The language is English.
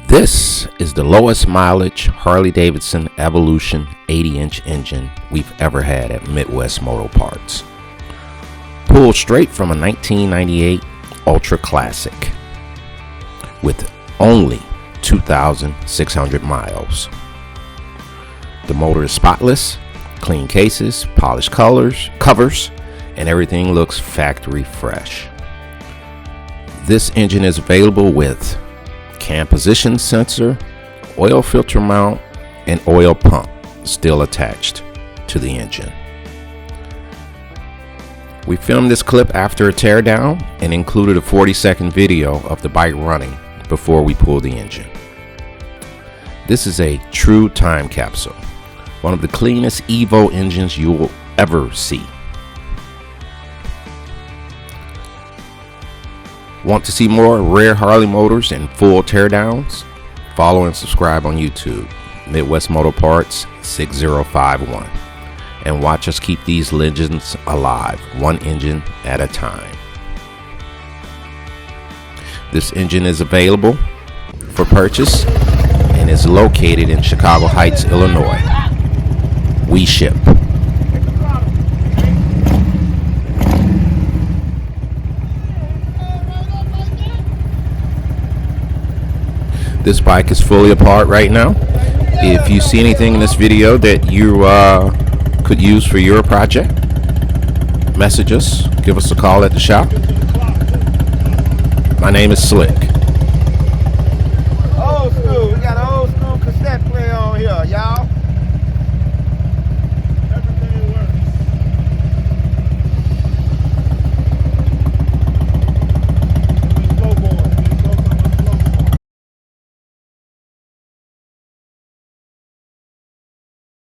This is the lowest mileage Harley-Davidson Evolution 80-inch engine we've ever had at Midwest Moto Parts. Pulled straight from a 1998 Ultra Classic with only 2,600 miles. The motor is spotless, clean cases, polished covers, and everything looks factory fresh. This engine is available with cam position sensor, oil filter mount, and oil pump still attached to the engine. We filmed this clip after a teardown and included a 40-second video of the bike running before we pulled the engine. This is a true time capsule, one of the cleanest Evo engines you will ever see. Want to see more rare Harley motors and full teardowns? Follow and subscribe on YouTube, Midwest Moto Parts 6051, and watch us keep these legends alive, one engine at a time. This engine is available for purchase and is located in Chicago Heights, Illinois. We ship. This bike is fully apart right now. If you see anything in this video that you could use for your project, message us, give us a call at the shop. My name is Slick.